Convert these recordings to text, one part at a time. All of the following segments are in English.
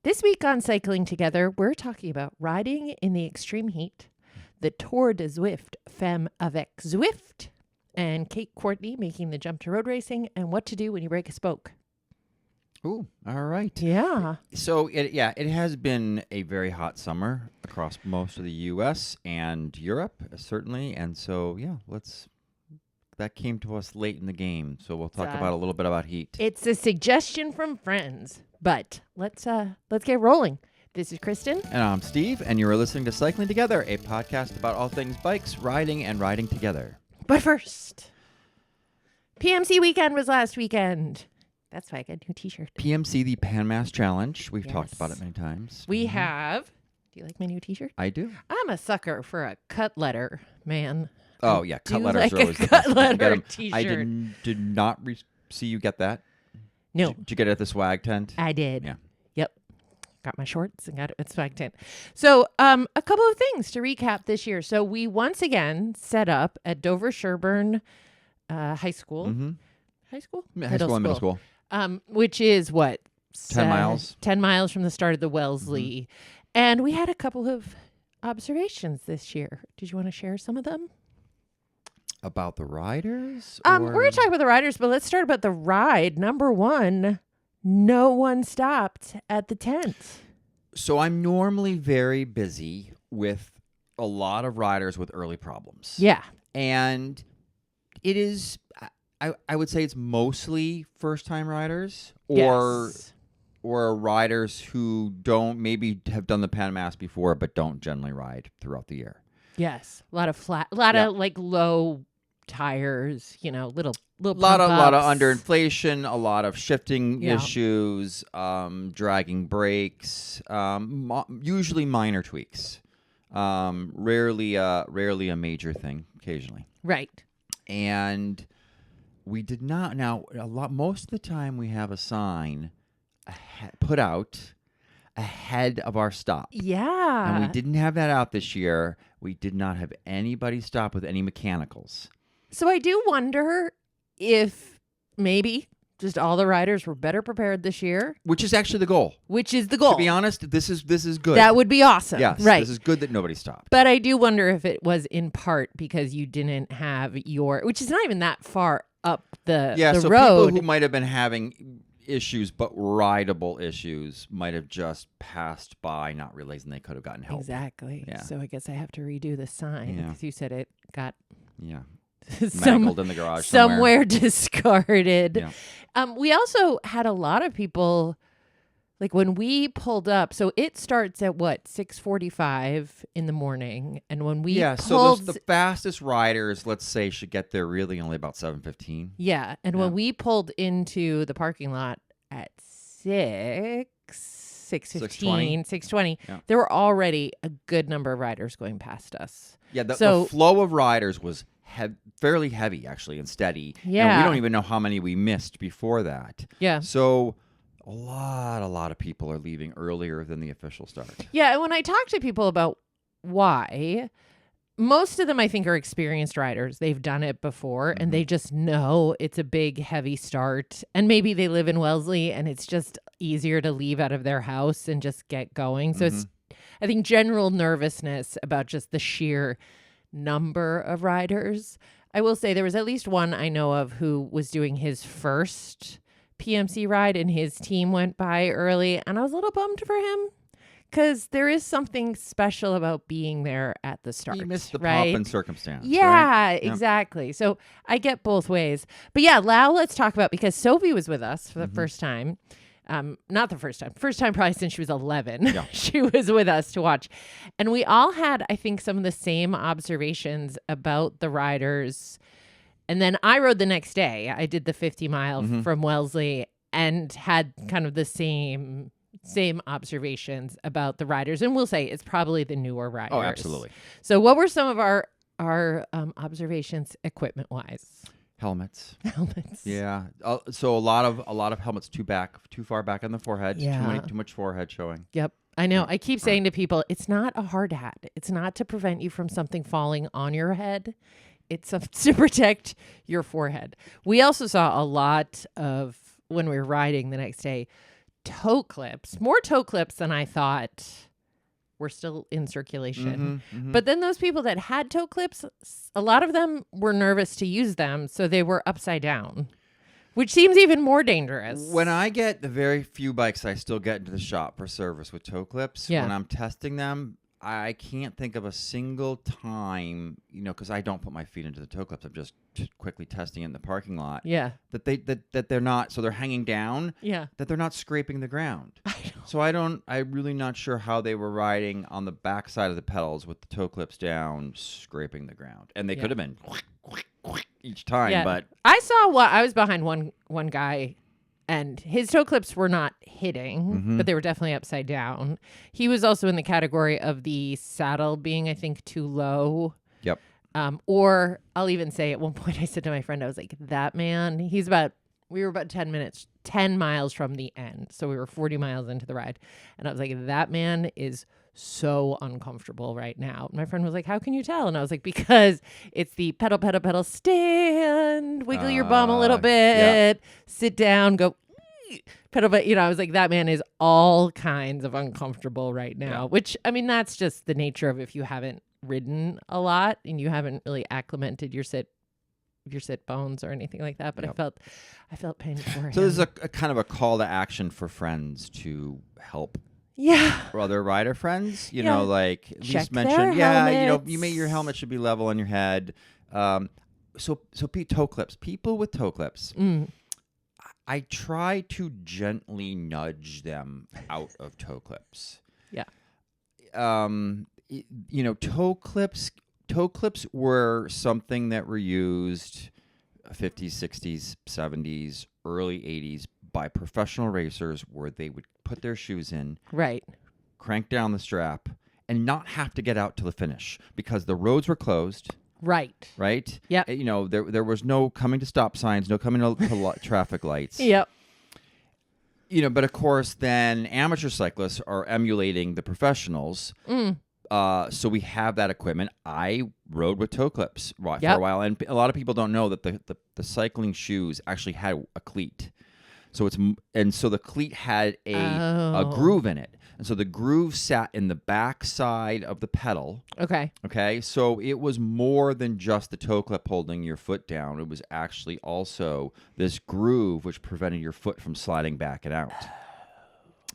This week on Cycling Together, we're talking about riding in the extreme heat, the Tour de Zwift Femme avec Zwift, and Kate Courtney making the jump to road racing, and what to do when you break a spoke. Ooh, all right. Yeah. So, it has been a very hot summer across most of the U.S. and Europe, certainly. And so, that came to us late in the game. So we'll talk about a little bit about heat. It's a suggestion from friends, but let's get rolling. This is Kristin. And I'm Steve, and you're listening to Cycling Together, a podcast about all things bikes, riding, and riding together. But first, PMC weekend was last weekend. That's why I got a new t-shirt. PMC, the Pan Mass Challenge. We've talked about it many times. We have. Do you like my new t-shirt? I do. I'm a sucker for a cut letter, man. Oh, yeah. Cut letters like are always a cut letter t-shirt. t-shirt. I did not see you get that. No. Did you get it at the swag tent? I did. Yeah. Yep. Got my shorts and got it at swag tent. So a couple of things to recap this year. So we once again set up at Dover Sherburne High School. Mm-hmm. High school? High school and middle school. Which is what? 10 miles. 10 miles from the start of the Wellesley. Mm-hmm. And we had a couple of observations this year. Did you want to share some of them? About the riders? We're going to talk about the riders, but let's start about the ride. Number one, no one stopped at the tent. So I'm normally very busy with a lot of riders with early problems. Yeah. And it is, I would say it's mostly first-time riders or riders who don't maybe have done the Pan Mass before but don't generally ride throughout the year. Yes. A lot of of like low tires, little lot of underinflation, a lot of shifting issues, dragging brakes, usually minor tweaks, rarely a major thing, occasionally. Right. And we did not. Now, most of the time, we have a sign put out ahead of our stop. Yeah. And we didn't have that out this year. We did not have anybody stop with any mechanicals. So I do wonder if maybe just all the riders were better prepared this year. Which is actually the goal. To be honest, this is good. That would be awesome. Yes, right. This is good that nobody stopped. But I do wonder if it was in part because you didn't have which is not even that far up the so road. People who might have been having issues, but rideable issues, might have just passed by, not realizing they could have gotten help. Exactly. Yeah. So I guess I have to redo the sign because you said it got mangled in the garage somewhere discarded. Yeah. We also had a lot of people, like when we pulled up. So it starts at 6:45 in the morning, and when we so the fastest riders, let's say, should get there really only about 7:15. Yeah, and when we pulled into the parking lot at 6:15, 6:20, there were already a good number of riders going past us. Yeah, the flow of riders was fairly heavy, actually, and steady. Yeah. And we don't even know how many we missed before that. Yeah. So a lot of people are leaving earlier than the official start. Yeah, and when I talk to people about why, most of them I think are experienced riders. They've done it before, and they just know it's a big, heavy start. And maybe they live in Wellesley, and it's just easier to leave out of their house and just get going. So it's, I think, general nervousness about just the sheer number of riders. I will say there was at least one I know of who was doing his first PMC ride, and his team went by early, and I was a little bummed for him because there is something special about being there at the start. You missed the right? pomp and circumstance. Yeah, right? Exactly. So I get both ways. But yeah, Lau, let's talk about, because Sophie was with us for the first time. Not the first time probably since she was 11. Yeah. She was with us to watch. And we all had, I think, some of the same observations about the riders. And then I rode the next day. I did the 50 mile from Wellesley and had kind of the same observations about the riders. And we'll say it's probably the newer riders. Oh, absolutely. So what were some of our observations equipment-wise? Helmets. Helmets. Yeah. So a lot of helmets too far back on the forehead. Yeah. Too much forehead showing. Yep. I know. I keep saying to people, it's not a hard hat. It's not to prevent you from something falling on your head. It's to protect your forehead. We also saw a lot of, when we were riding the next day, toe clips, more toe clips than I thought were still in circulation. But then those people that had toe clips, a lot of them were nervous to use them, so they were upside down, which seems even more dangerous. When I get the very few bikes I still get into the shop for service with toe clips, when I'm testing them, I can't think of a single time, because I don't put my feet into the toe clips. I'm just quickly testing it in the parking lot. Yeah. That they're not, so they're hanging down. Yeah. That they're not scraping the ground. I know. So I'm really not sure how they were riding on the back side of the pedals with the toe clips down, scraping the ground. And they could have been each time, but I saw I was behind one guy, and his toe clips were not hitting, but they were definitely upside down. He was also in the category of the saddle being, I think, too low. Yep. Or I'll even say at one point I said to my friend, I was like, that man, we were about 10 miles from the end. So we were 40 miles into the ride. And I was like, that man is so uncomfortable right now. My friend was like, how can you tell? And I was like, because it's the pedal, pedal, pedal, stand, wiggle your bum a little bit, sit down, go pedal. But, I was like, that man is all kinds of uncomfortable right now, which, I mean, that's just the nature of if you haven't ridden a lot and you haven't really acclimated your sit bones or anything like that. But I felt pain for him. So this is a kind of a call to action for friends to help. Yeah. For other rider friends, like at Check least mention, helmets. your helmet should be level on your head. So toe clips, people with toe clips. I try to gently nudge them out of toe clips. Yeah. Toe clips were something that were used 50s, 60s, 70s, early 80s by professional racers where they would put their shoes in, right, crank down the strap, and not have to get out till the finish because the roads were closed. Right. Yeah. There was no coming to stop signs, no coming to traffic lights. Yep. But of course, then amateur cyclists are emulating the professionals. So we have that equipment. I rode with toe clips for a while, and a lot of people don't know that the cycling shoes actually had a cleat. So so the cleat had a groove in it, and so the groove sat in the back side of the pedal. Okay. So it was more than just the toe clip holding your foot down. It was actually also this groove which prevented your foot from sliding back and out.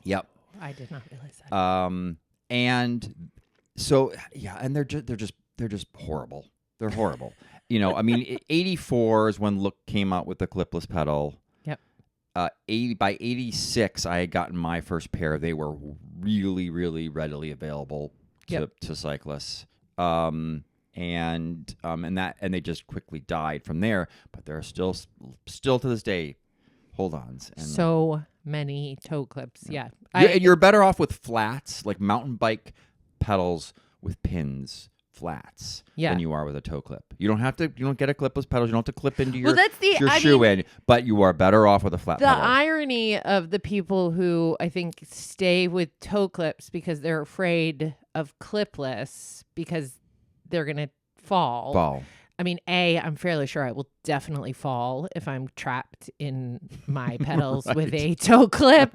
Yep. I did not realize that. And so and they're just horrible. They're horrible. I mean, 84 is when Look came out with the clipless pedal. By 86, I had gotten my first pair. They were really, really readily available to cyclists, and they just quickly died from there. But there are still to this day hold-ons. And, so many toe clips. Yeah. You're better off with flats, like mountain bike pedals with pins. Flats than you are with a toe clip. You don't get a clipless pedal. You don't have to clip into your shoe in, but you are better off with a flat pedal. The irony of the people who I think stay with toe clips because they're afraid of clipless because they're going to fall. I mean, I'm fairly sure I will definitely fall if I'm trapped in my pedals with a toe clip.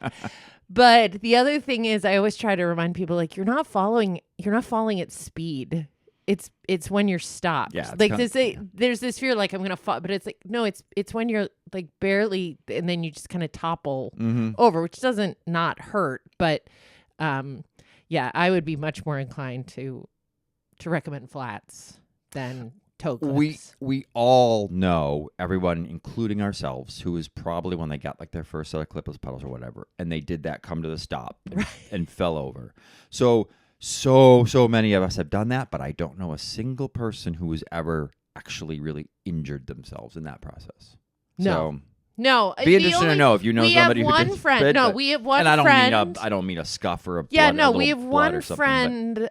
But the other thing is I always try to remind people, like, you're not falling at speed. It's when you're stopped. Yeah, like there's this fear like I'm gonna fall, but it's like no, it's when you're like barely, and then you just kind of topple over, which doesn't not hurt, but I would be much more inclined to recommend flats than toe clips. We all know, everyone, including ourselves, who is probably when they got like their first set of clipless pedals or whatever, and they did that come to the stop and fell over. So many of us have done that, but I don't know a single person who has ever actually really injured themselves in that process. No. Be interested to know if you know somebody who did. We have one and friend. I don't mean a scuff or a we have one friend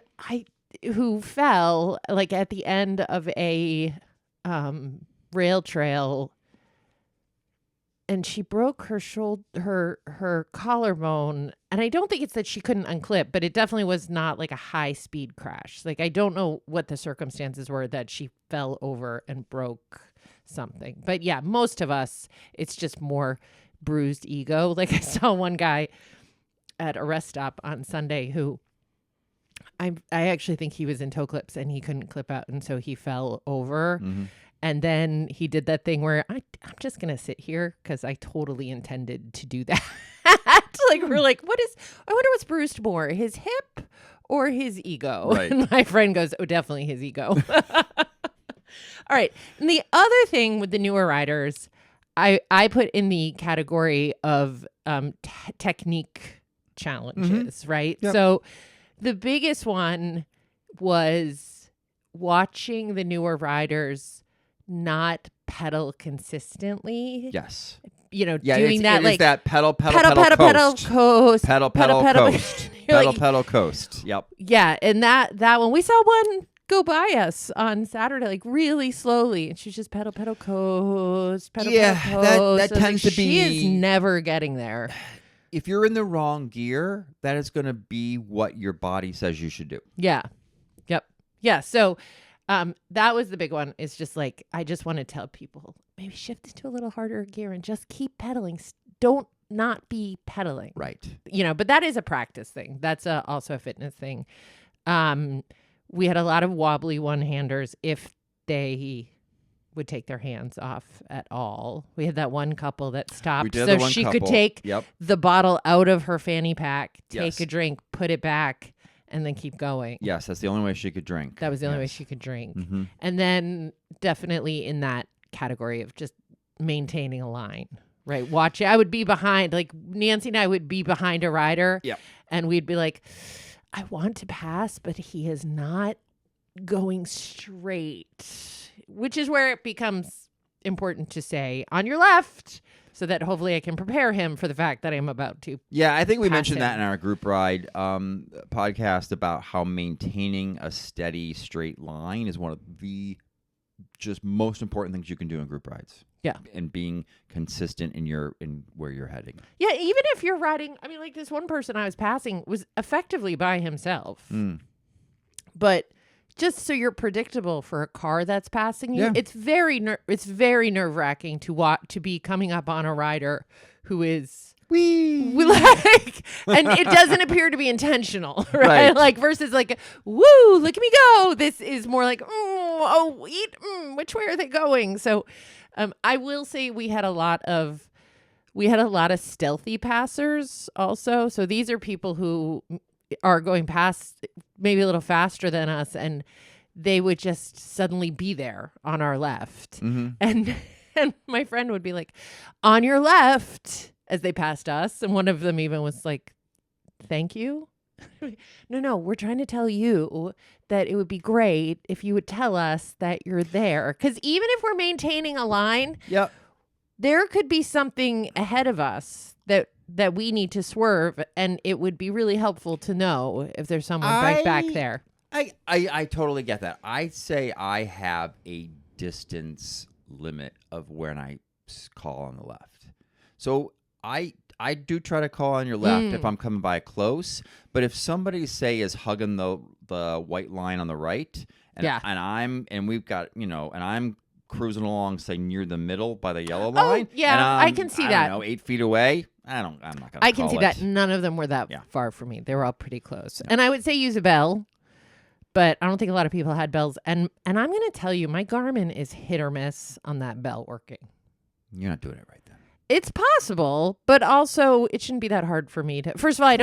who fell like at the end of a rail trail, and she broke her shoulder, her collarbone. And I don't think it's that she couldn't unclip, but it definitely was not like a high speed crash. Like, I don't know what the circumstances were that she fell over and broke something. But yeah, most of us, it's just more bruised ego. Like I saw one guy at a rest stop on Sunday who I actually think he was in toe clips and he couldn't clip out, and so he fell over. Mhm. And then he did that thing where I'm just going to sit here because I totally intended to do that. Like, we're like, I wonder what's bruised more, his hip or his ego? Right. And my friend goes, oh, definitely his ego. All right. And the other thing with the newer riders, I put in the category of technique challenges, right? Yep. So the biggest one was watching the newer riders not pedal consistently. Yes. Doing it like is that pedal, pedal, coast. pedal, Coast. Pedal, coast. Yep. Yeah, and that one, we saw one go by us on Saturday, like really slowly, and she's just pedal, coast, pedal, pedal, coast. That tends to be. She is never getting there. If you're in the wrong gear, that is going to be what your body says you should do. Yeah. Yep. Yeah. So that was the big one. It's just like, I just want to tell people, maybe shift into a little harder gear and just keep pedaling. Don't not be pedaling. Right. But that is a practice thing. That's also a fitness thing. We had a lot of wobbly one-handers if they would take their hands off at all. We had that one couple that stopped so she could take the bottle out of her fanny pack, take a drink, put it back, and then keep going. Yes, that's the only way she could drink. That was the only way she could drink. Mm-hmm. And then definitely in that category of just maintaining a line, right? Watching. I would be behind, like Nancy and I would be behind a rider. Yep. And we'd be like, I want to pass, but he is not going straight, which is where it becomes important to say on your left, so that hopefully I can prepare him for the fact that I'm about to. Yeah, I think we mentioned him. that in our group ride podcast about how maintaining a steady straight line is one of the just most important things you can do in group rides. Yeah. And being consistent in where you're heading. Yeah, even if you're riding, I mean, like this one person I was passing was effectively by himself. But just so you're predictable for a car that's passing you, it's very nerve-wracking to be coming up on a rider who is and it doesn't appear to be intentional, right? Like versus like, woo, look at me go. This is more like, which way are they going? So I will say we had a lot of stealthy passers also. So these are people who are going past maybe a little faster than us, and they would just suddenly be there on our left. Mm-hmm. And my friend would be like, on your left, as they passed us. And one of them even was like, thank you. No, we're trying to tell you that it would be great if you would tell us that you're there. Because even if we're maintaining a line, there could be something ahead of us that we need to swerve, and it would be really helpful to know if there's someone right back there. I totally get that. I say I have a distance limit of when I call on the left. So I do try to call on your left if I'm coming by close, but if somebody say is hugging the white line on the right, and I'm cruising along, say near the middle by the yellow line. Yeah, I can see that. I don't know, 8 feet away. I'm not gonna. I can see that. None of them were that far from me. They were all pretty close. Yeah. And I would say use a bell, but I don't think a lot of people had bells. And I'm gonna tell you, my Garmin is hit or miss on that bell working. You're not doing it right then. It's possible, but also it shouldn't be that hard for me to. First of all, I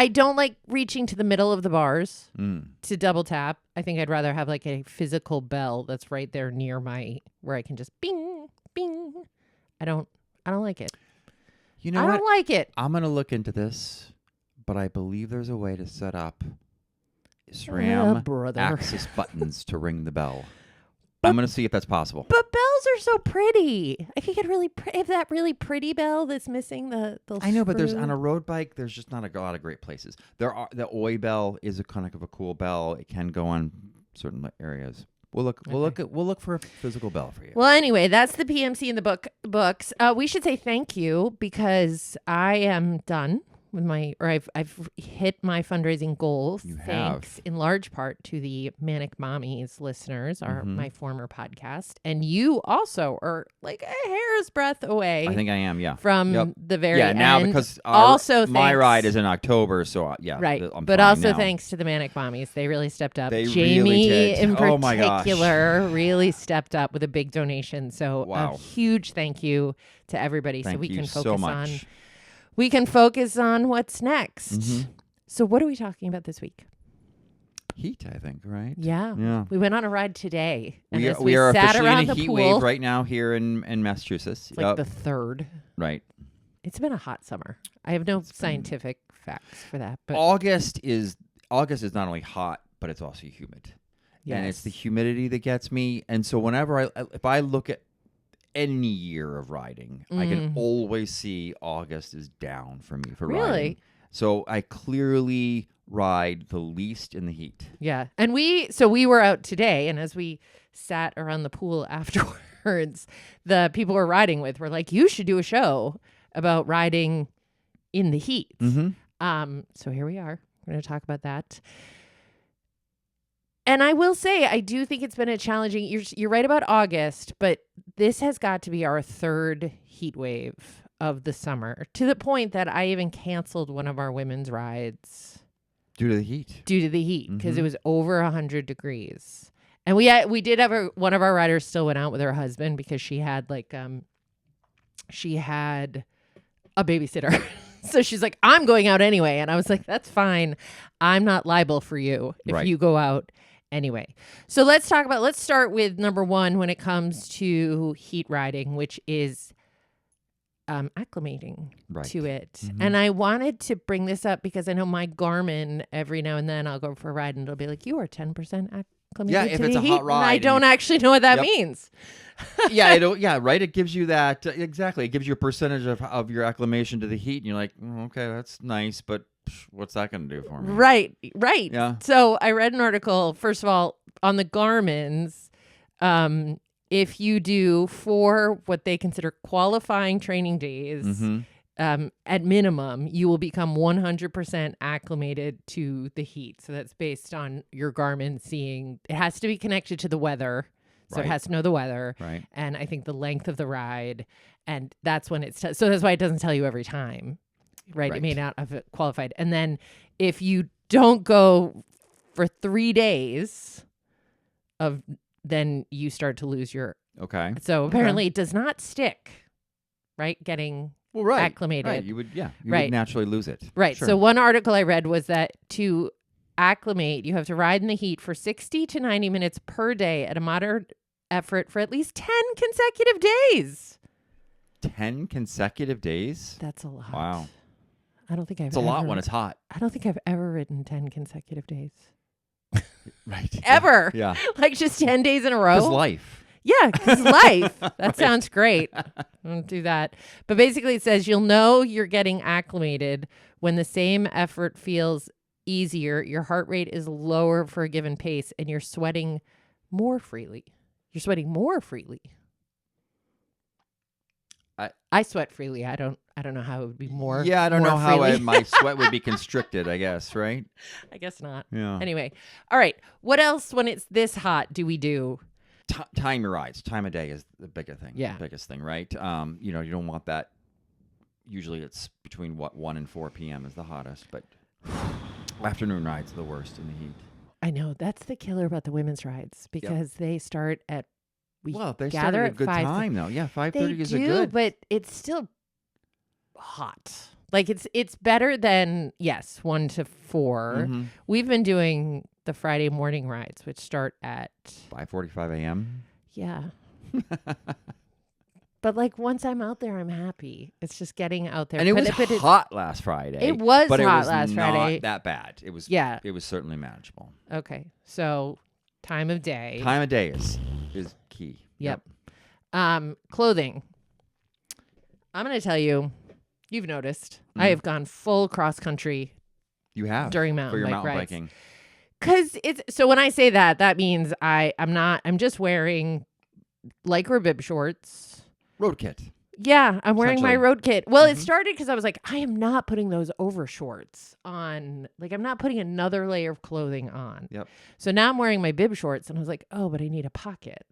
don't like reaching to the middle of the bars to double tap. I think I'd rather have like a physical bell that's right there near where I can just bing, bing. I don't like it. You know I don't like it. I'm going to look into this, but I believe there's a way to set up SRAM access buttons to ring the bell. I'm going to see if that's possible. But bells are so pretty. I could get if that really pretty bell that's missing the I know, but there's on a road bike, there's just not a lot of great places. The Oi bell is a kind of a cool bell. It can go on certain areas. We'll look for a physical bell for you. Well, anyway, that's the PMC in the books. We should say thank you because I am done I've hit my fundraising goals. You thanks have. in large part to the Manic Mommies listeners, my former podcast, and you also are like a hair's breadth away. I think I am. Yeah. From the very end. Now because my ride is in October, so right. I'm but fine also now. thanks to the Manic Mommies, they really stepped up. They Jamie really did. in Oh my gosh. particular really stepped up with a big donation. So Wow. a huge thank you to everybody. Thank so we you can so focus much. on. We can focus on what's next. So what are we talking about this week? Heat, I think, right? Yeah. Yeah. We went on a ride today. And We are sat officially around in a the heat pool, wave right now here in Massachusetts. It's like the third. Right. It's been a hot summer. I have no scientific facts for that. But August is not only hot, but it's also humid. yes. And it's the humidity that gets me. And so whenever if I look at any year of riding, I can always see August is down for me for riding. So I clearly ride the least in the heat. Yeah. And we were out today, and as we sat around the pool afterwards, the people we're riding with were like, you should do a show about riding in the heat. So here we are. We're going to talk about that. And I will say, I do think it's been a challenging. You're right about August, but this has got to be our third heat wave of the summer, to the point that I even canceled one of our women's rides due to the heat, because it was over 100 degrees. And we did have one of our riders still went out with her husband because she had a babysitter. So she's like, I'm going out anyway. And I was like, that's fine. I'm not liable for you if you go out anyway. So let's start with number one when it comes to heat riding, which is acclimating to it. And I wanted to bring this up because I know my Garmin, every now and then I'll go for a ride and it'll be like, you are 10% acclimated if to it's the a heat. hot ride. And I don't actually know what that means. Right. It gives you that exactly. It gives you a percentage of your acclimation to the heat, and you're like, okay, that's nice, but what's that going to do for me? Right. Yeah. So I read an article, first of all, on the Garmin's. If you do 4 what they consider qualifying training days, at minimum, you will become 100% acclimated to the heat. So that's based on your Garmin seeing. It has to be connected to the weather. So it has to know the weather. Right. And I think the length of the ride. And that's when it's... so that's why it doesn't tell you every time. Right? It may not have qualified. And then if you don't go for 3 days then you start to lose your... Okay. So apparently it does not stick, right? Getting acclimated. Right. You would naturally lose it. Right. Sure. So one article I read was that to acclimate, you have to ride in the heat for 60 to 90 minutes per day at a moderate effort for at least 10 consecutive days. 10 consecutive days? That's a lot. Wow. I don't think I've It's a lot when it's hot. I don't think I've ever ridden 10 consecutive days. Right. Ever. Yeah. Like just 10 days in a row. Because life. Yeah, because life. That sounds great. Don't do that. But basically it says you'll know you're getting acclimated when the same effort feels easier, your heart rate is lower for a given pace, and you're sweating more freely. You're sweating more freely. I sweat freely. I don't know how it would be more. Yeah, I don't know how my sweat would be constricted, I guess, right? I guess not. Yeah. Anyway. All right. What else when it's this hot do we do? Time your rides. Time of day is the biggest thing. Yeah. The biggest thing, right? You don't want that. Usually it's between 1 and 4 p.m. is the hottest, but afternoon rides are the worst in the heat. I know. That's the killer about the women's rides because they start at they gather start at a good 5. time though. Yeah, 5:30 is a good. Good. But it's still hot. Like it's better than 1 to 4. We've been doing the Friday morning rides, which start at 5:45 a.m. Yeah. But like once I'm out there, I'm happy. It's just getting out there. And it was hot last Friday. It was but hot it was last Friday. Not that bad. It was. Yeah. It was certainly manageable. Okay, so time of day. Time of day is key. Yep. Clothing. I'm going to tell you, you've noticed, I have gone full cross country. You have during mountain bike rides. Biking. Because so when I say that means I'm just wearing Lycra bib shorts. Road kit. Yeah, I'm wearing my Essentially. road kit. Well, it started because I was like, I am not putting those over shorts on. Like, I'm not putting another layer of clothing on. Yep. So now I'm wearing my bib shorts, and I was like, oh, but I need a pocket.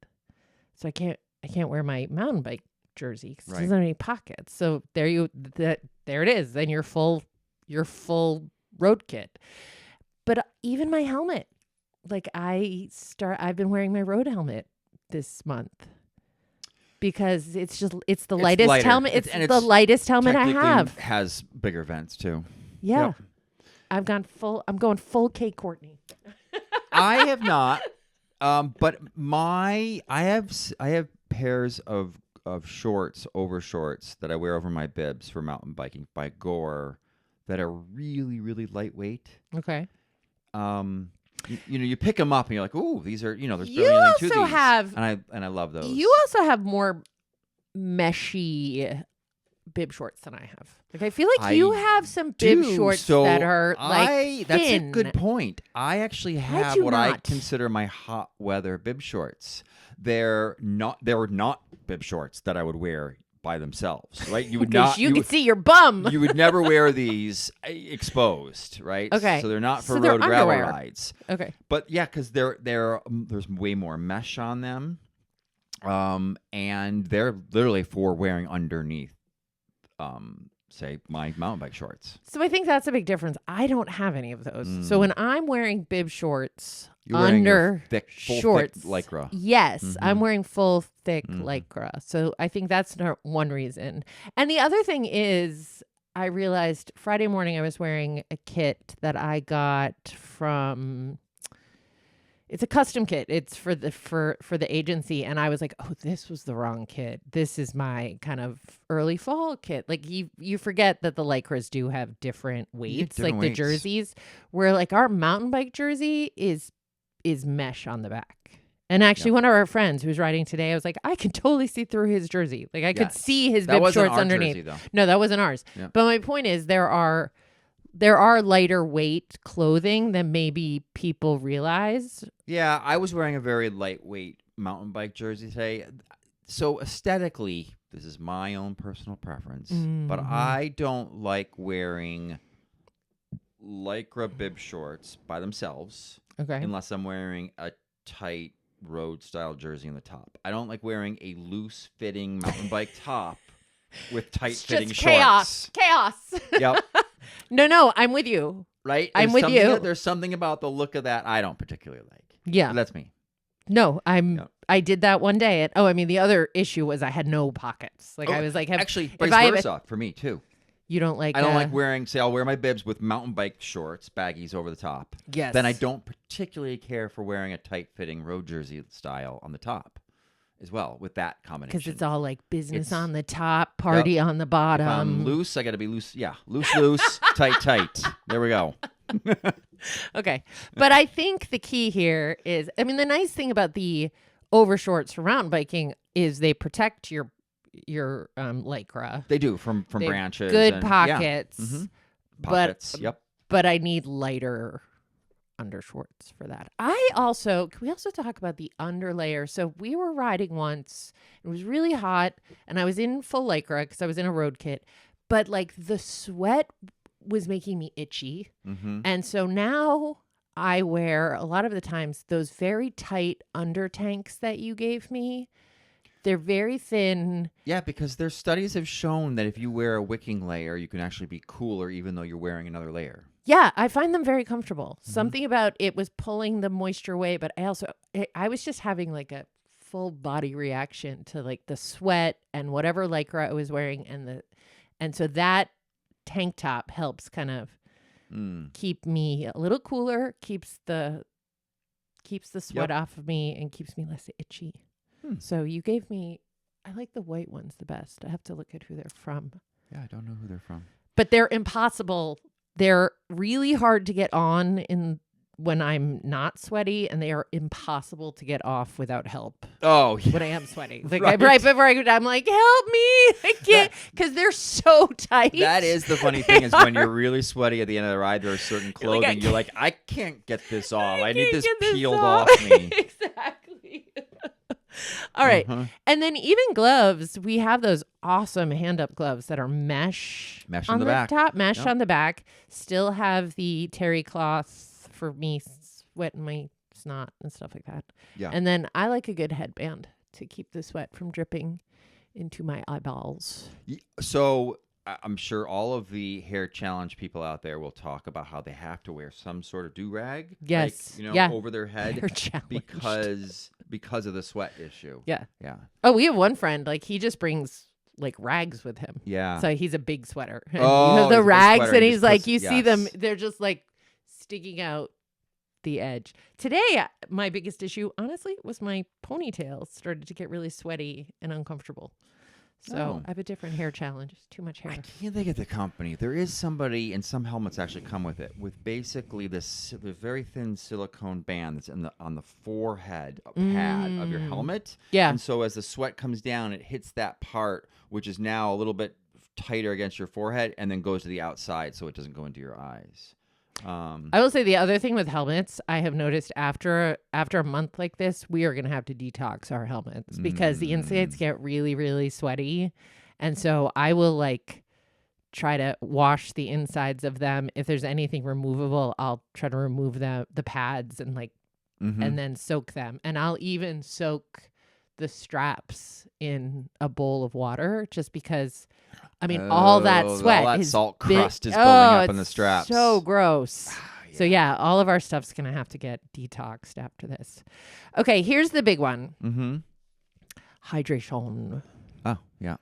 So I can't wear my mountain bike jersey because it doesn't have any pockets. So there it is. Then your full road kit. But even my helmet, like I've been wearing my road helmet this month. Because it's the lightest lighter. helmet. It's the lightest helmet I have. Has bigger vents too. Yeah. Yep. I'm going full K Courtney. I have not. But I have pairs of shorts, over shorts that I wear over my bibs for mountain biking by Gore that are really, really lightweight. Okay. You pick them up and you're like, ooh, these are, there's You barely anything to also these. have- and I love those. You also have more meshy bib shorts than I have. Like I feel like you have some bib shorts that are like That's a thin. good point. I actually have do what I not. consider my hot weather bib shorts. They were not bib shorts that I would wear by themselves, right? You would not. You could see your bum. You would never wear these exposed, right? Okay. So they're not for So they're road gravel underwear. rides. Okay. But yeah, because there's way more mesh on them, and they're literally for wearing underneath, say my mountain bike shorts. So I think that's a big difference. I don't have any of those. So when I'm wearing bib shorts You're wearing your under full shorts, thick lycra. yes, I'm wearing full thick lycra. So I think that's one reason. And the other thing is, I realized Friday morning I was wearing a kit that I got from. It's a custom kit. It's for the agency, and I was like, "Oh, this was the wrong kit. This is my kind of early fall kit." Like you forget that the lycras do have different weights, different like weights. the jerseys. Where like our mountain bike jersey is mesh on the back. And actually, one of our friends who's riding today, I was like, I can totally see through his jersey. Like I could see his That bib wasn't shorts our underneath. jersey, though. No, that wasn't ours. Yeah. But my point is, there are lighter weight clothing than maybe people realize. Yeah, I was wearing a very lightweight mountain bike jersey today. So aesthetically, this is my own personal preference, but I don't like wearing lycra bib shorts by themselves Okay. unless I'm wearing a tight road style jersey on the top. I don't like wearing a loose fitting mountain bike top with tight fitting Just shorts. chaos. Yep. No, I'm with you. Right? I'm with you. There's something about the look of that I don't particularly like. Yeah. But that's me. No, I did that one day. The other issue was I had no pockets. Like I was like, actually, if vice I have versa for me too. you don't like. I don't like wearing. Say, I'll wear my bibs with mountain bike shorts, baggies over the top. Yes. Then I don't particularly care for wearing a tight-fitting road jersey style on the top, as well. With that combination, because it's all like business It's- on the top, party on the if bottom. I'm loose, I got to be loose. Yeah, loose, tight. There we go. Okay. But I think the key here is, the nice thing about the overshorts for mountain biking is they protect your lycra. They do from They have branches. good and, pockets. Mhm. But Pockets. Yep. but I need lighter undershorts for that. Can we also talk about the underlayer? So we were riding once. It was really hot, and I was in full lycra because I was in a road kit. But like the sweat was making me itchy, and so now I wear a lot of the times those very tight under tanks that you gave me. They're very thin. Yeah, because their studies have shown that if you wear a wicking layer, you can actually be cooler even though you're wearing another layer. Yeah, I find them very comfortable. Something about it was pulling the moisture away, but I was just having like a full body reaction to like the sweat and whatever lycra I was wearing, and so that tank top helps kind of keep me a little cooler, keeps the sweat off of me, and keeps me less itchy. So you gave me, I like the white ones the best. I have to look at who they're from. Yeah, I don't know who they're from. But they're impossible. They're really hard to get on when I'm not sweaty, and they are impossible to get off without help. Oh, yeah. When I am sweaty. Like Right. right before I'm like, help me. I can't, because they're so tight. That is the funny thing is when you're really sweaty at the end of the ride, there are certain clothing. You're like, I can't get this off. I need can't this get this peeled off. off me. Exactly. All right. And then even gloves, we have those awesome hand-up gloves that are mesh on the back. top, mesh on the back, still have the terry cloth for me sweating my snot and stuff like that. Yeah. And then I like a good headband to keep the sweat from dripping into my eyeballs. So I'm sure all of the hair challenge people out there will talk about how they have to wear some sort of do-rag, yes, over their head because of the sweat issue. Yeah. Yeah. Oh, we have one friend, like he just brings like rags with him. Yeah. So he's a big sweater. And oh, you have the rags and he's like, you see them, they're just like sticking out the edge. Today, my biggest issue, honestly, was my ponytail started to get really sweaty and uncomfortable. So I have a different hair challenge. It's too much hair. I can't think of the company. There is somebody, and some helmets actually come with it, with basically the very thin silicone band that's on the forehead pad of your helmet. Yeah. And so as the sweat comes down, it hits that part, which is now a little bit tighter against your forehead, and then goes to the outside so it doesn't go into your eyes. I will say the other thing with helmets, I have noticed after a month like this, we are going to have to detox our helmets because the insides get really, really sweaty. And so I will like try to wash the insides of them. If there's anything removable, I'll try to remove the pads and like, and then soak them. And I'll even soak the straps in a bowl of water just because all that sweat, all that salt crust is building up in the straps. So gross. So yeah, all of our stuff's gonna have to get detoxed after this. Okay, here's the big one. Hydration. Oh yeah.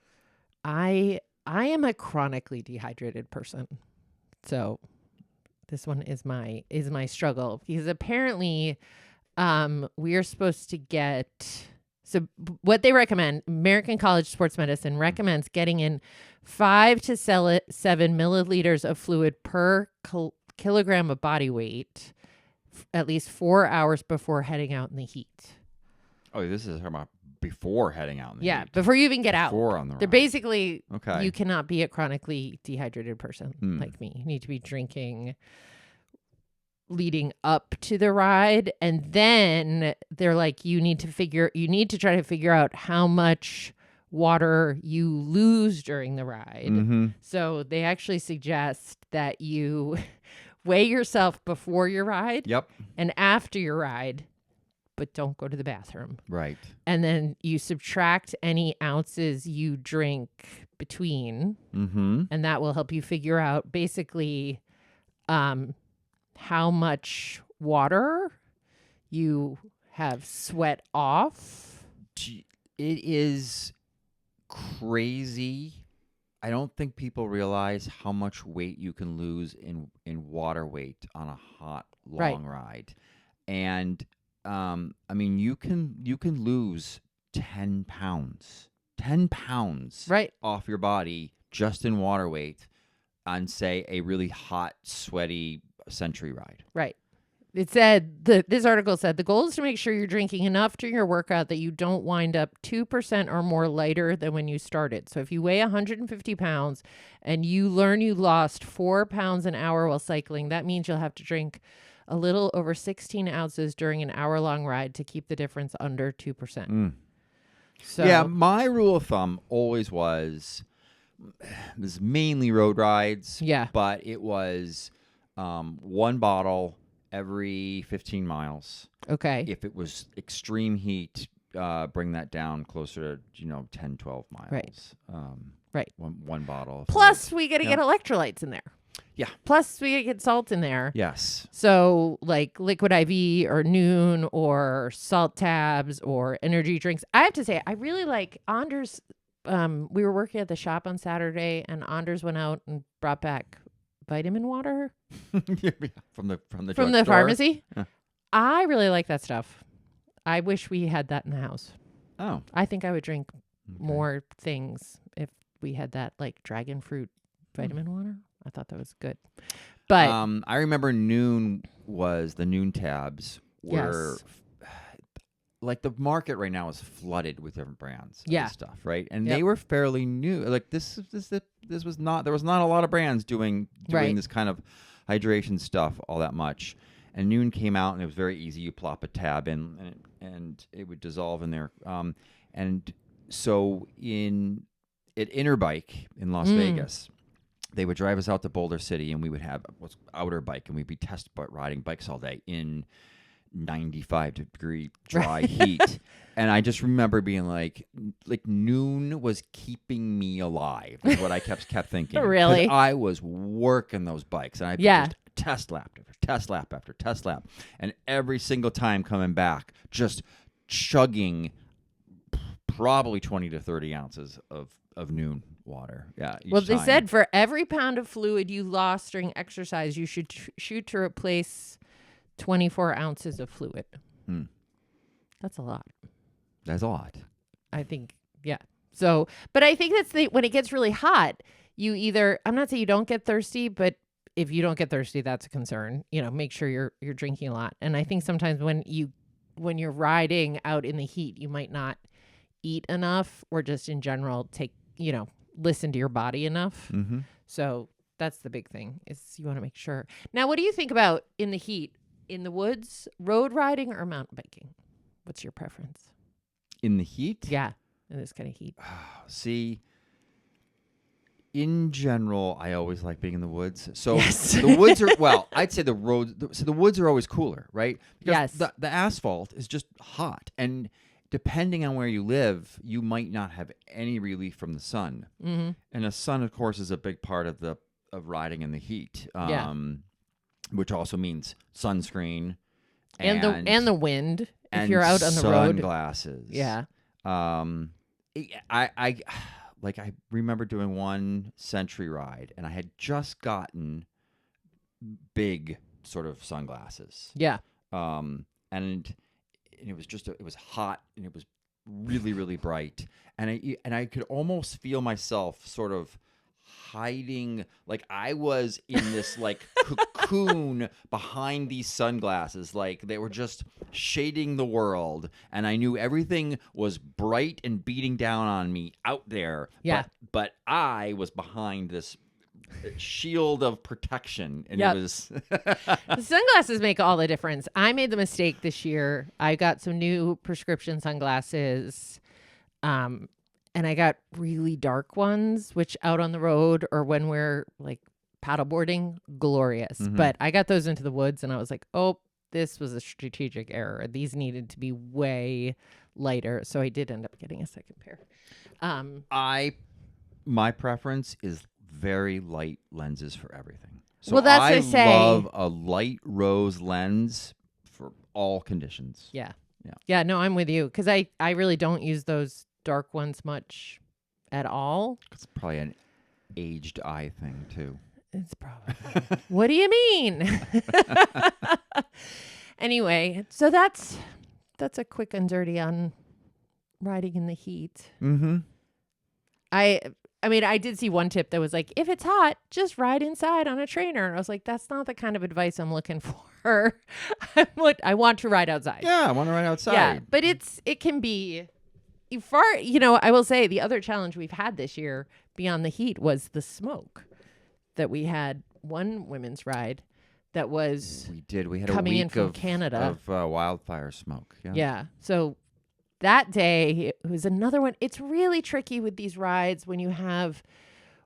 I am a chronically dehydrated person, so this one is my struggle because apparently, we are supposed to get. So what they recommend, American College of Sports Medicine recommends getting in 5 to 7 milliliters of fluid per kilogram of body weight at least 4 hours before heading out in the heat. Oh, this is about before heading out in the heat. Before you even get out. Before on the ride. They're basically, okay. You cannot be a chronically dehydrated person like me. You need to be drinking leading up to the ride, and then they're like you need to try to figure out how much water you lose during the ride. So they actually suggest that you weigh yourself before your ride and after your ride, but don't go to the bathroom. Right. And then you subtract any ounces you drink between, and that will help you figure out basically how much water you have sweat off. It is crazy. I don't think people realize how much weight you can lose in water weight on a hot long ride. And you can lose 10 pounds off your body just in water weight on, say, a really hot, sweaty Century ride. Right. It said, this article said, the goal is to make sure you're drinking enough during your workout that you don't wind up 2% or more lighter than when you started. So if you weigh 150 pounds and you learn you lost 4 pounds an hour while cycling, that means you'll have to drink a little over 16 ounces during an hour-long ride to keep the difference under 2%. So, yeah, my rule of thumb always was, this is mainly road rides, but it was 1 bottle every 15 miles. Okay. If it was extreme heat, bring that down closer to 10, 12 miles. Right. One bottle. Plus, we got to get electrolytes in there. Yeah. Plus, we got to get salt in there. Yes. So, like Liquid IV or Noon or salt tabs or energy drinks. I have to say, I really like Anders. We were working at the shop on Saturday, and Anders went out and brought back vitamin water from the pharmacy. I really like that stuff. I wish we had that in the house. Oh, I think I would drink more things if we had that, like dragon fruit vitamin water. I thought that was good. But I remember the Noon tabs were like, the market right now is flooded with different brands of this stuff, right? And they were fairly new. Like there was not a lot of brands doing this kind of hydration stuff all that much. and noon came out, and it was very easy. You plop a tab in, and it would dissolve in there. And so at Interbike in Las Vegas, they would drive us out to Boulder City, and we would have what's outer bike, and we'd be riding bikes all day in 95-degree dry heat. And I just remember being like noon was keeping me alive, is what I kept thinking. Really? 'Cause I was working those bikes, and I just test lap after test lap after test lap, and every single time coming back, just chugging probably 20 to 30 ounces of noon water. Yeah. Well, they said for every pound of fluid you lost during exercise, you should shoot to replace 24 ounces of fluid. That's a lot. That's a lot. I think, yeah. So, but I think that's when it gets really hot, you either, I'm not saying you don't get thirsty, but if you don't get thirsty, that's a concern. Make sure you're drinking a lot. And I think sometimes when you're riding out in the heat, you might not eat enough, or just in general listen to your body enough. Mm-hmm. So that's the big thing, is you want to make sure. Now, what do you think about in the heat, in the woods, road riding or mountain biking? What's your preference? In the heat? Yeah, in this kind of heat. See, in general, I always like being in the woods. So Yes. the woods are, well, I'd say the roads, so the woods are always cooler, right? Because Yes. the asphalt is just hot. And depending on where you live, you might not have any relief from the sun. Mm-hmm. And the sun, of course, is a big part of riding in the heat. Which also means sunscreen And the wind, if you're out on the road. Sunglasses. Yeah. I remember doing one century ride, and I had just gotten big sort of sunglasses. Yeah. And it was hot, and it was really, really bright, and I could almost feel myself sort of hiding, like I was in this like cocoon behind these sunglasses, like they were just shading the world, and I knew everything was bright and beating down on me out there. Yeah. But I was behind this shield of protection, and Yep. it was The sunglasses make all the difference. I made the mistake this year. I got some new prescription sunglasses. And I got really dark ones, which out on the road or when we're like paddleboarding, glorious. Mhm. But I got those into the woods, and I was like, oh, this was a strategic error. These needed to be way lighter. So I did end up getting a second pair. My preference is very light lenses for everything. So Well, that's what I say. love a light rose lens for all conditions. Yeah. Yeah. Yeah, no, I'm with you. Because I really don't use those dark ones much at all. It's probably an aged eye thing too. It's probably. What do you mean? Anyway, so that's a quick and dirty on riding in the heat. Mm-hmm. I mean, I did see one tip that was like, if it's hot, just ride inside on a trainer. And I was like, that's not the kind of advice I'm looking for. I want to ride outside. Yeah, I want to ride outside. Yeah, but it can be far. I will say the other challenge we've had this year beyond the heat was the smoke. That we had one women's ride that was We did. We had coming a week in from of Canada. of wildfire smoke. Yeah. Yeah. So that day it was another one. It's really tricky with these rides when you have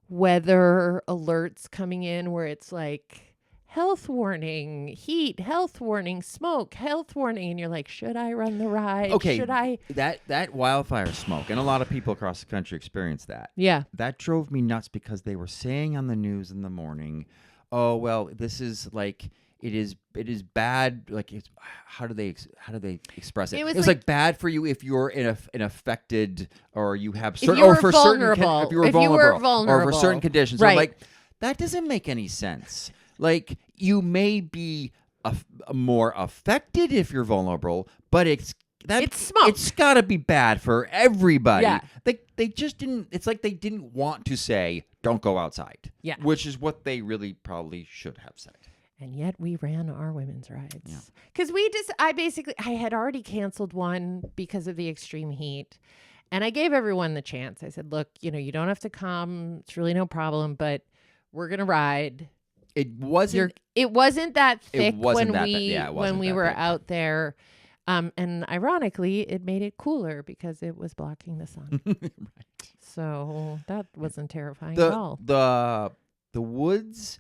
weather alerts coming in where it's like health warning, heat, health warning, smoke, health warning. And you're like, should I run the ride? Okay. Should I? That wildfire smoke, and a lot of people across the country experience that. Yeah. That drove me nuts because they were saying on the news in the morning, "Oh well, this is like it is bad." Like it's how do they express it? It was It was like- like bad for you if you're in an affected or you have If certain you were or for vulnerable. if you were If you were vulnerable or for certain vulnerable. conditions. Right. I'm like, that doesn't make any sense. Like you may be more affected if you're vulnerable, but it's smoke. It's got to be bad for everybody. Yeah. They just didn't. It's like they didn't want to say don't go outside. Yeah. Which is what they really probably should have said. And yet we ran our women's Yeah. rides. Because I had already canceled one because of the extreme heat. And I gave everyone the chance. I said, look, you don't have to come. It's really no problem, but we're going to ride. It wasn't. It wasn't that thick wasn't when that we thick. Yeah, it when wasn't we that were thick. out there. And ironically, it made it cooler because it was blocking the sun. Right. So that wasn't terrifying at all. The woods,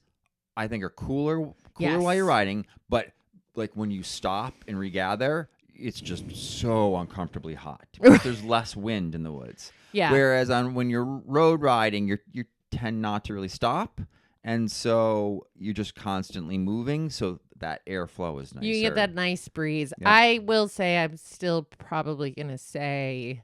I think, are cooler while you're riding, but like when you stop and regather, it's just so uncomfortably hot because there's less wind in the woods. Yeah. Whereas when you're road riding, you tend not to really stop, and so you're just constantly moving. So that airflow is nicer. You get that nice breeze. Yeah. I will say I'm still probably going to say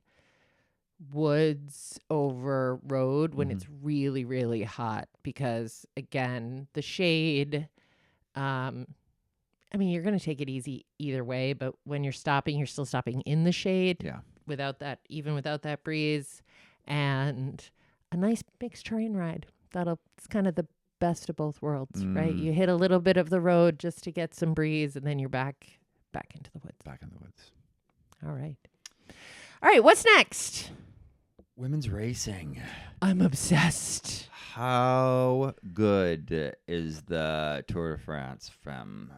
woods over road when it's really, really hot because, again, the shade, I mean, you're going to take it easy either way, but when you're stopping, you're still stopping in the shade. Yeah. Even without that breeze, and a nice mixed terrain ride. It's kind of the best of both worlds, right? You hit a little bit of the road just to get some breeze, and then you're back into the woods. Back in the woods. All right. What's next? Women's racing. I'm obsessed. How good is the Tour de France from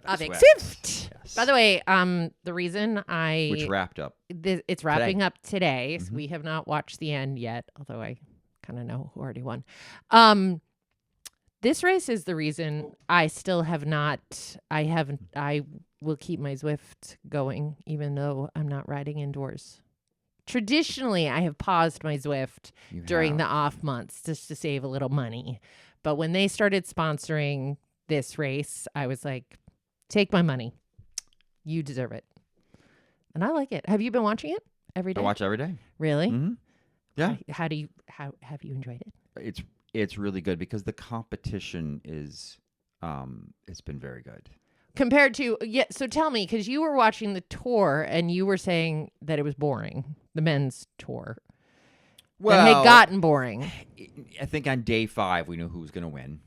Avec Swift? Swift. Yes. By the way, the reason Which wrapped up. it's wrapping up today, so we have not watched the end yet, although I kind of know who already won. This race is the reason I still have not. I will keep my Zwift going, even though I'm not riding indoors. Traditionally, I have paused my Zwift during the off months just to save a little money. But when they started sponsoring this race, I was like, take my money. You deserve it. And I like it. Have you been watching it every day? I watch every day. Really? Mm-hmm. Yeah. How have you enjoyed it? It's really good because the competition is it's been very good. Compared to so tell me, because you were watching the tour and you were saying that it was boring, the men's tour. Well, it had gotten boring. I think on day 5 we knew who was going to win.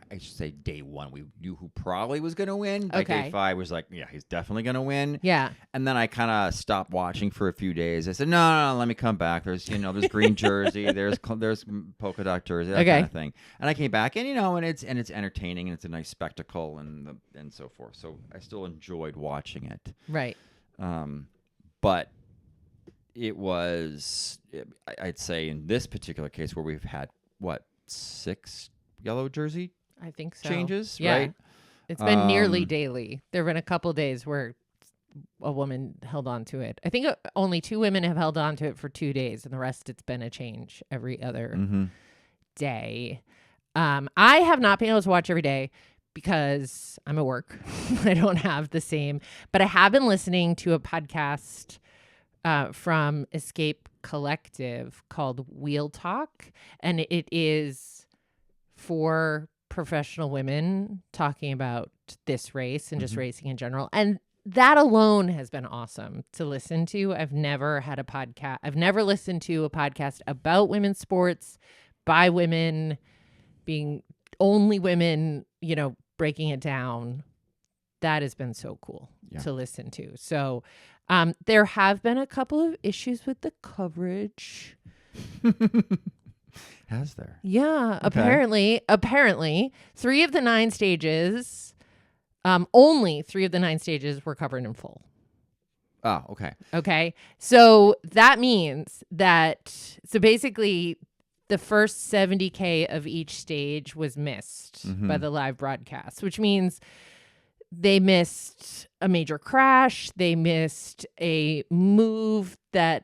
I should say day 1 we knew who probably was going to win. By day 5 was like, yeah, he's definitely going to win. Yeah. And then I kind of stopped watching for a few days. I said, no, let me come back. There's there's green jersey, there's polka dot jersey, that kind of thing. And I came back, and and it's entertaining, and it's a nice spectacle, and so forth. So I still enjoyed watching it. Right. But it was, I'd say, in this particular case where we've had 6 yellow jersey. I think so. Changes, yeah. right? It's been nearly daily. There have been a couple days where a woman held on to it. I think only 2 women have held on to it for 2 days, and the rest it's been a change every other day. I have not been able to watch every day because I'm at work. I don't have the same. But I have been listening to a podcast from Escape Collective called Wheel Talk, and it is for professional women talking about this race and just racing in general. And that alone has been awesome to listen to. I've never listened to a podcast about women's sports by women, being only women, breaking it down. That has been so cool to listen to. So there have been a couple of issues with the coverage. Has there? Yeah, okay. Apparently 3 of the 9 stages, only 3 of the 9 stages were covered in full. Oh, okay. Okay. So that means so basically the first 70K of each stage was missed by the live broadcast, which means they missed a major crash. They missed a move that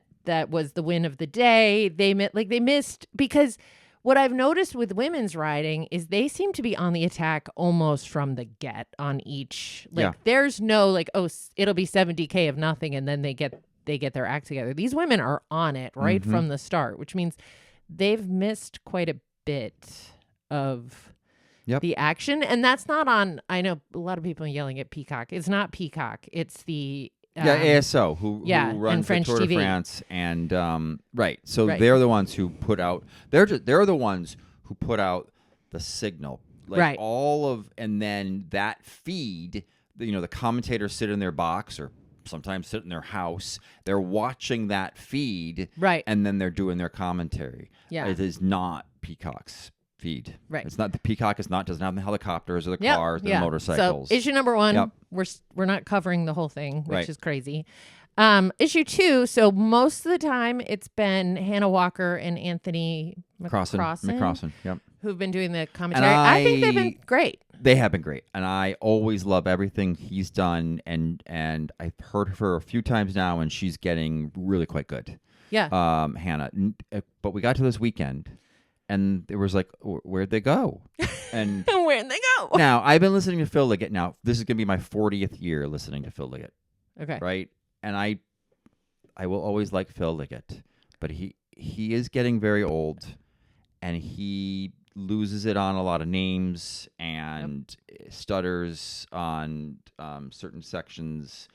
was the win of the day. They missed because what I've noticed with women's riding is they seem to be on the attack almost from the get on each. There's no it'll be 70K of nothing and then they get their act together. These women are on it right from the start, which means they've missed quite a bit of the action. And that's not on, I know a lot of people are yelling at Peacock. It's not Peacock. It's the ASO who runs French the Tour TV. de France, and right. So they're the ones who put out. They're the ones who put out the signal, and then that feed. The commentators sit in their box or sometimes sit in their house. They're watching that feed, right, and then they're doing their commentary. Yeah, it is not Peacock's feed. Right. It's not the Peacock. Doesn't have the helicopters or the cars, the motorcycles. So issue number 1, we're not covering the whole thing, which Right. is crazy. Issue 2. So most of the time it's been Hannah Walker and Anthony McCrossan. Yep. Who've been doing the commentary. I think they've been great. They have been great, and I always love everything he's done. And I've heard her a few times now, and she's getting really quite good. Yeah. Hannah. But we got to this weekend, and it was like, where'd they go? And where'd they go? Now I've been listening to Phil Liggett. Now this is gonna be my 40th year listening to Phil Liggett. Okay. Right, and I will always like Phil Liggett, but he is getting very old, and he loses it on a lot of names and stutters on certain sections.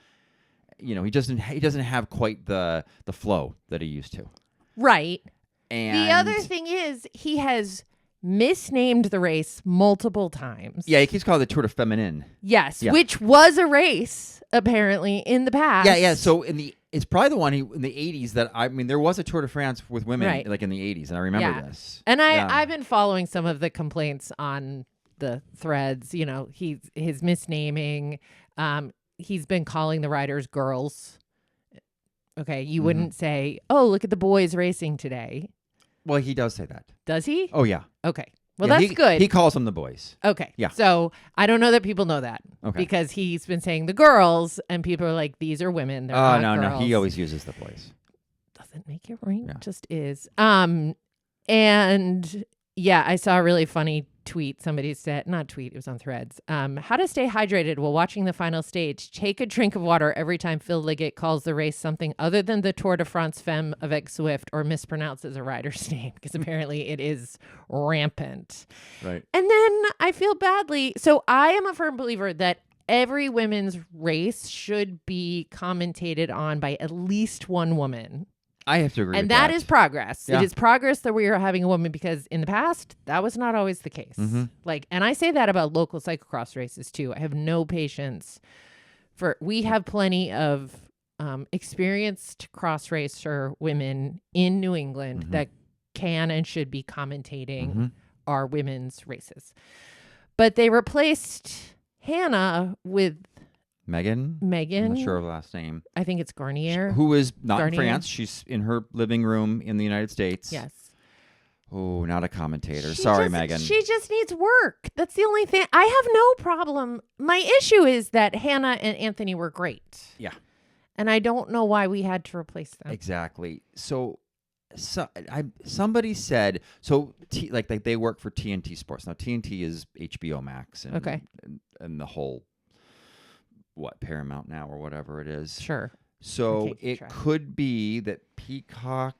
You know, he doesn't have quite the flow that he used to. Right. And the other thing is he has misnamed the race multiple times. Yeah, he keeps calling it the Tour de Feminine. Yes, which was a race apparently in the past. Yeah. So it's probably the one in the 80s that there was a Tour de France with women like in the 80s, and I remember this. And I've been following some of the complaints on the threads. You know, his misnaming. He's been calling the riders girls. Okay, you wouldn't say, "Oh, look at the boys racing today." Well, he does say that. Does he? Oh yeah. Okay. Well, that's good. He calls them the boys. Okay. Yeah. So I don't know that people know that. Okay. Because he's been saying the girls, and people are like, these are women. They're not no. girls. He always uses the boys. Doesn't make it right. Yeah. Just is. And yeah, I saw a really funny tweet. Somebody said, not tweet, it was on Threads. How to stay hydrated while watching the final stage. Take a drink of water every time Phil Liggett calls the race something other than the Tour de France Femme avec Swift or mispronounces a rider's name, because apparently it is rampant. Right. And then I feel badly. So I am a firm believer that every women's race should be commentated on by at least one woman. I have to agree and with that. that is progress. Yeah. It is progress that we are having a woman, because in the past, that was not always the case. And I say that about local cyclocross races too. I have no patience we have plenty of experienced cross racer women in New England that can and should be commentating our women's races. But they replaced Hannah with Megan. I'm not sure of her last name. I think it's Garnier. Who is not Garnier. in France. She's in her living room in the United States. Yes. Oh, not a commentator. Sorry, Megan. She just needs work. That's the only thing. I have no problem. My issue is that Hannah and Anthony were great. Yeah. And I don't know why we had to replace them. Exactly. Somebody said like they work for TNT Sports. Now TNT is HBO Max and the whole Paramount now or whatever it is. Sure. So it could be that Peacock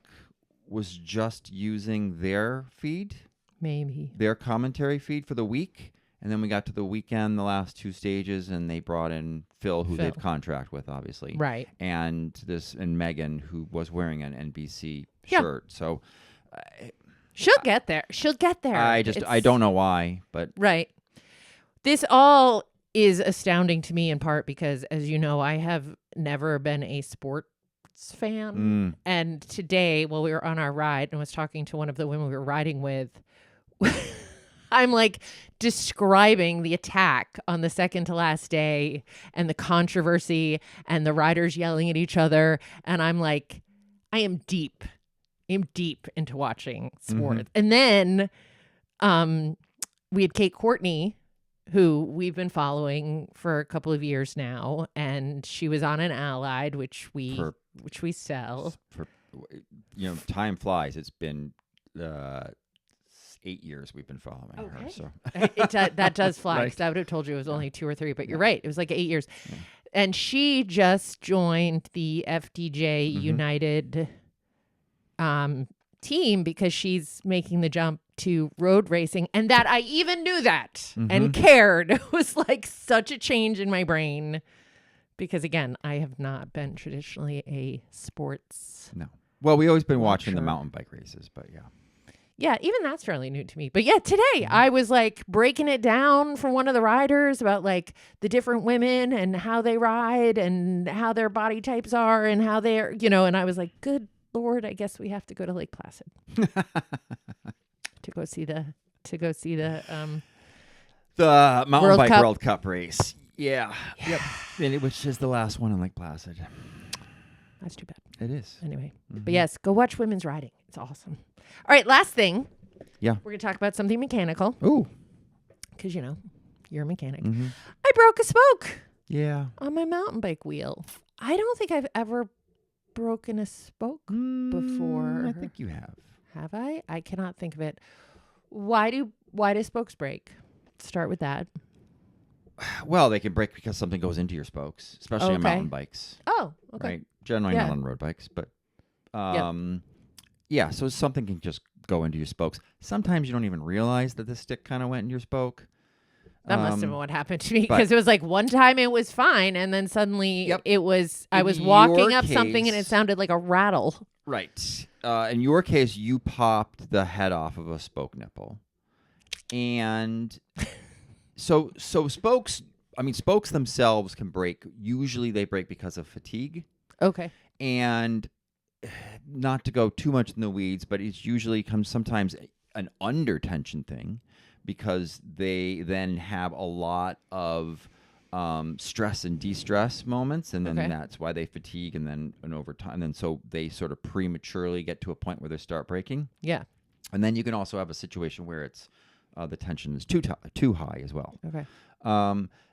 was just using their feed, maybe their commentary feed for the week, and then we got to the weekend, the last two stages, and they brought in Phil, who they've contract with, obviously, right? And Megan, who was wearing an NBC shirt. So she'll get there. She'll get there. I don't know why, but right. This all is astounding to me in part because, as you know, I have never been a sports fan. And today, while we were on our ride and was talking to one of the women we were riding with, I'm like describing the attack on the second to last day and the controversy and the riders yelling at each other. And I'm like, I'm deep into watching sports. And then we had Kate Courtney, who we've been following for a couple of years now, and she was on an Allied, which we sell. Time flies. It's been 8 years we've been following her. So that does fly, because I would have told you it was only 2 or 3, but you're right. It was like 8 years. Yeah. And she just joined the FDJ United team because she's making the jump to road racing, and that I even knew that and cared. It was like such a change in my brain because, again, I have not been traditionally a sports. No. Well, we always been watching the mountain bike races, but yeah, even that's fairly new to me. But yeah, today I was like breaking it down for one of the riders about like the different women and how they ride and how their body types are and how they're, and I was like, good Lord, I guess we have to go to Lake Placid to go see the to go see the Mountain World Bike Cup. World Cup race. Yeah. Yep. Which is the last one in Lake Placid. That's too bad. It is. Anyway, but yes, go watch women's riding. It's awesome. All right, last thing. Yeah. We're gonna talk about something mechanical Ooh. because you're a mechanic. Mm-hmm. I broke a spoke Yeah. on my mountain bike wheel. I don't think I've ever broken a spoke before. I think you have. Have I? I cannot think of it. Why do spokes break? Start with that. Well, they can break because something goes into your spokes, especially on mountain bikes. Oh, okay. Right? Generally not on road bikes, but yeah, so something can just go into your spokes. Sometimes you don't even realize that the stick kind of went in your spoke. That must have been what happened to me because it was like one time it was fine and then suddenly it was I was walking up something and it sounded like a rattle. Right. In your case, you popped the head off of a spoke nipple. And so spokes themselves can break. Usually they break because of fatigue. Okay. And not to go too much in the weeds, but it's usually sometimes an under tension thing because they then have a lot of stress and de-stress moments, and then that's why they fatigue, and then over time, and then so they sort of prematurely get to a point where they start breaking. Yeah. And then you can also have a situation where it's the tension is too high as well. Okay.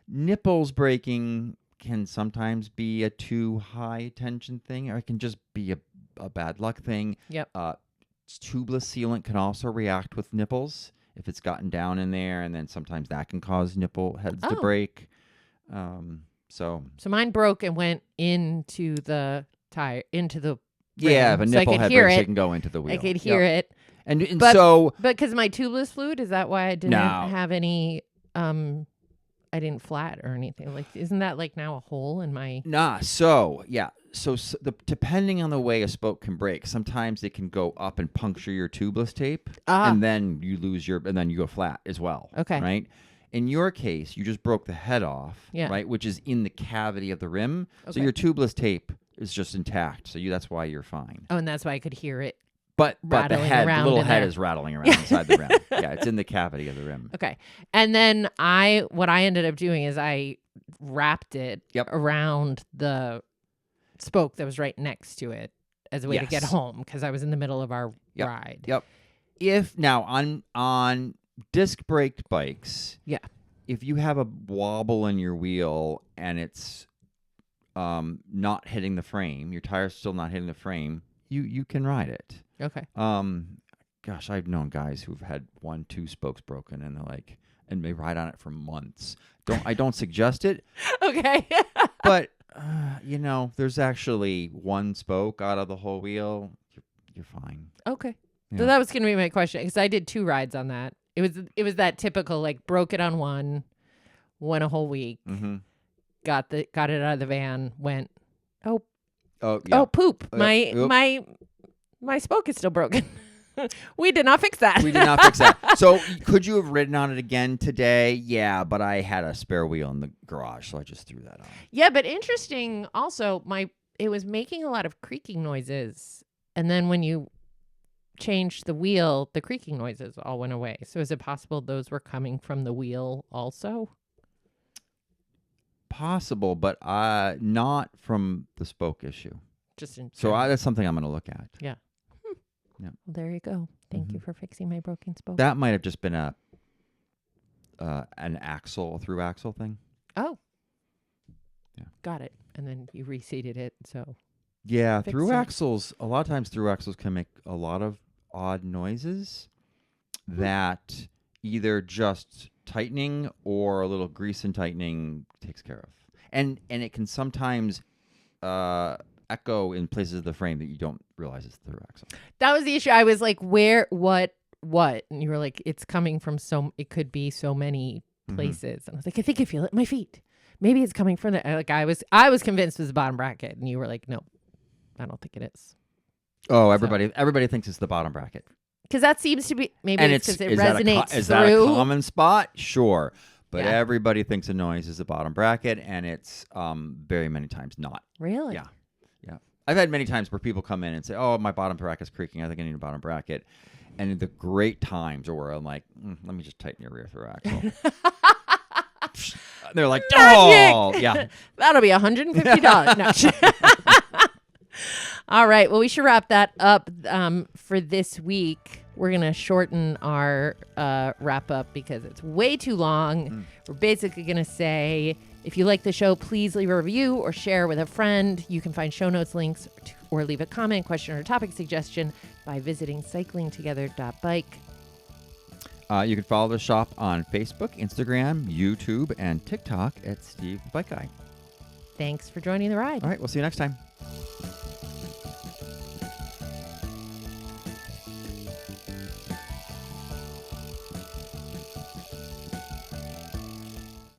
Nipples breaking can sometimes be a too high tension thing, or it can just be a bad luck thing. Yep. Tubeless sealant can also react with nipples if it's gotten down in there, and then sometimes that can cause nipple heads to break. So mine broke and went into the tire, into the yeah, rim. if a So nipple head breaks, it can go into the wheel. I could hear it. But so because my tubeless fluid, is that why I didn't have any I didn't flat or anything? Like, isn't that like now a hole in my So depending on the way a spoke can break, sometimes it can go up and puncture your tubeless tape, and then you lose and then you go flat as well. Okay. Right? In your case, you just broke the head off, Yeah. right, which is in the cavity of the rim. Okay. So your tubeless tape is just intact. So that's why you're fine. Oh, and that's why I could hear it. But the little head there. is rattling around inside the rim. Yeah, it's in the cavity of the rim. Okay. And then what I ended up doing is I wrapped it around the spoke that was right next to it as a way to get home because I was in the middle of our ride. Yep. If now on disc braked bikes, if you have a wobble in your wheel and it's not hitting the frame, your tire's still not hitting the frame, you can ride it. Okay. Gosh, I've known guys who've had 1-2 spokes broken, and they're like, and they ride on it for months. I don't suggest it. Okay. But there's actually one spoke out of the whole wheel. You're fine. Okay. Yeah. So that was going to be my question because I did 2 rides on that. It was that typical like broke it on one, went a whole week, got it out of the van, went poop. My spoke is still broken. We did not fix that. We did not fix that. So could you have ridden on it again today? Yeah, but I had a spare wheel in the garage, so I just threw that on. Yeah, but interesting also, it was making a lot of creaking noises. And then when you changed the wheel, the creaking noises all went away. So is it possible those were coming from the wheel also? Possible, but not from the spoke issue. That's something I'm going to look at. Yeah. Yeah. Well, there you go. Thank you for fixing my broken spoke. That might have just been an through axle thing. Oh. Yeah. Got it. And then you reseated it, so. Yeah, through axles, a lot of times through axles can make a lot of odd noises that either just tightening or a little grease and tightening takes care of. And it can sometimes echo in places of the frame that you don't realize it's the through axle. That was the issue. I was like, where, what? And you were like, it's coming from it could be so many places. And I was like, I think I feel it in my feet. Maybe it's coming from I was convinced it was the bottom bracket. And you were like, no, I don't think it is. Oh, everybody thinks it's the bottom bracket. Because that seems to be, maybe it's because it resonates through. Is that a common spot? Sure. But everybody thinks a noise is the bottom bracket, and it's very many times not. Really? Yeah. Yeah. I've had many times where people come in and say, "Oh, my bottom bracket's creaking. I think I need a bottom bracket." And the great times are where I'm like, "Let me just tighten your rear thoracial." They're like, "Oh, yeah, that'll be $150." No. All right. Well, we should wrap that up for this week. We're going to shorten our wrap up because it's way too long. We're basically going to say, if you like the show, please leave a review or share with a friend. You can find show notes, links, or leave a comment, question, or topic suggestion by visiting cyclingtogether.bike. You can follow the shop on Facebook, Instagram, YouTube, and TikTok at Steve the Bike Guy. Thanks for joining the ride. All right. We'll see you next time.